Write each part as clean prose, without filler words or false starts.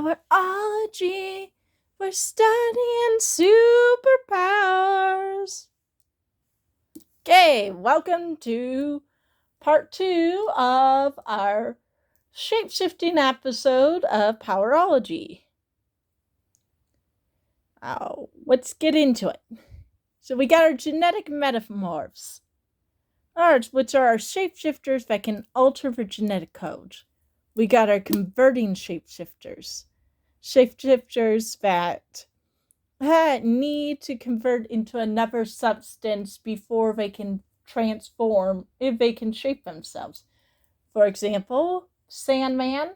Powerology. We're studying superpowers. Okay, welcome to part 2 of our shape-shifting episode of Powerology. Let's get into it. So we got our genetic metamorphs, which are our shapeshifters that can alter the genetic code. We got our converting shapeshifters that need to convert into another substance before they can transform, if they can shape themselves. For example, Sandman,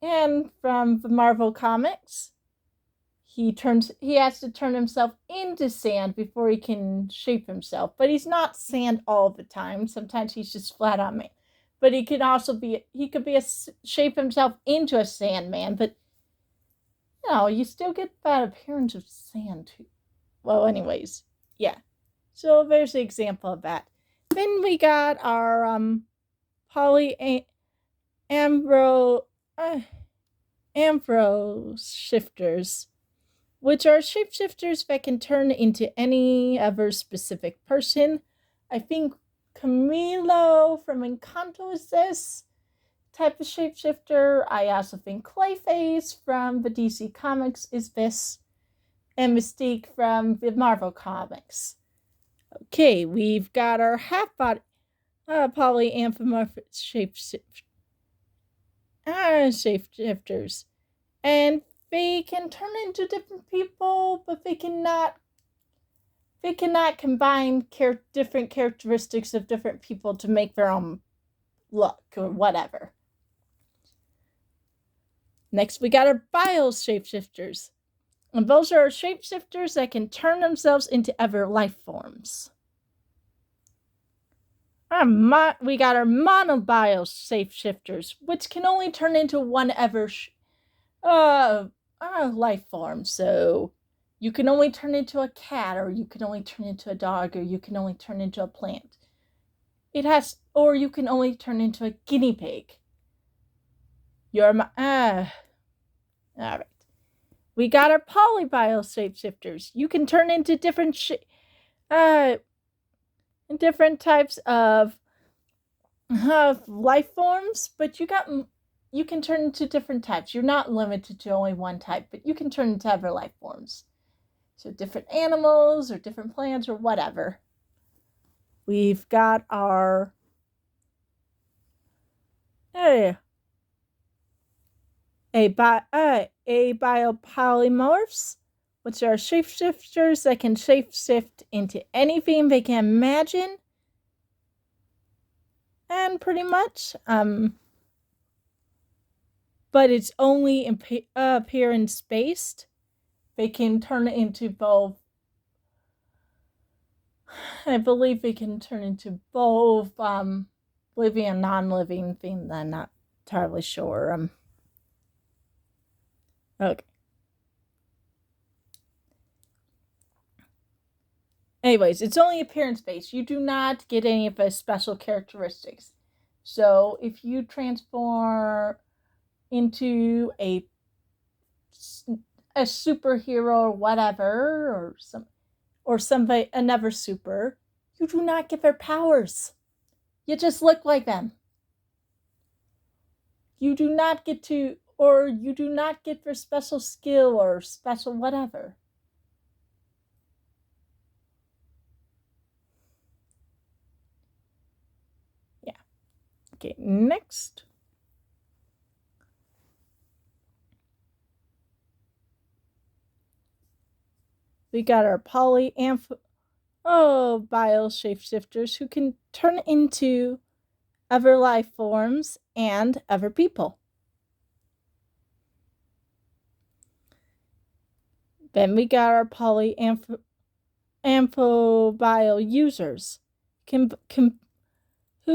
and from the Marvel Comics, he has to turn himself into sand before he can shape himself. But he's not sand all the time. Sometimes he's just flat on man. But he could shape himself into a Sandman, but you still get that appearance of sand too. Well, anyways, yeah. So there's an example of that. Then we got our shifters, which are shapeshifters that can turn into any other specific person. I think Camilo from Encanto is this type of shapeshifter. I also think Clayface from the DC Comics is this, and Mystique from the Marvel Comics. Okay, we've got our half-body polyanthropomorphic shapeshifters, and they can turn into different people, but they cannot combine different characteristics of different people to make their own look or whatever. Next, we got our bio shapeshifters. And those are shapeshifters that can turn themselves into other life forms. We got our monobio shapeshifters, which can only turn into one ever life form. So you can only turn into a cat, or you can only turn into a dog, or you can only turn into a plant. Or you can only turn into a guinea pig. All right. We got our polybio shapeshifters. You can turn into different types of life forms, but you can turn into different types. You're not limited to only one type, but you can turn into other life forms. So different animals or different plants or whatever. We've got our biopolymorphs, which are shapeshifters that can shapeshift into anything they can imagine. And pretty much, but it's only appearance-based. They can turn into both. I believe they can turn into both living and non-living things. I'm not entirely sure. Okay. Anyways, it's only appearance-based. You do not get any of the special characteristics. So if you transform into a superhero or whatever, or another super, you do not get their powers. You just look like them. You do not get their special skill or special whatever. Yeah. Okay, next. We got our bio shapeshifters who can turn into other life forms and other people. Then we got our polyanthropobio users, who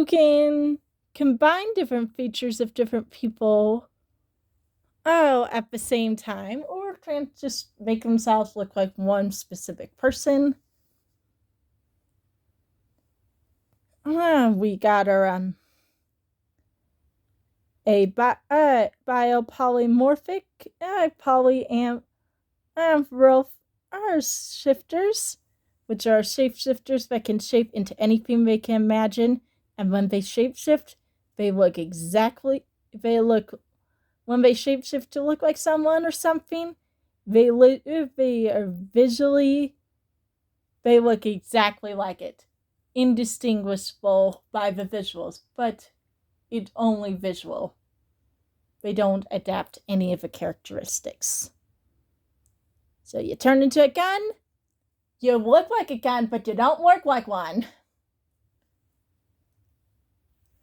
can combine different features of different people at the same time, or just make themselves look like one specific person. We got our a biopolymorphic are shifters, which are shapeshifters that can shape into anything they can imagine. And when they shapeshift, they look exactly. They look when they shapeshift to look like someone or something. They are visually. They look exactly like it, indistinguishable by the visuals, but it's only visual. They don't adapt any of the characteristics. So you turn into a gun, you look like a gun, but you don't work like one.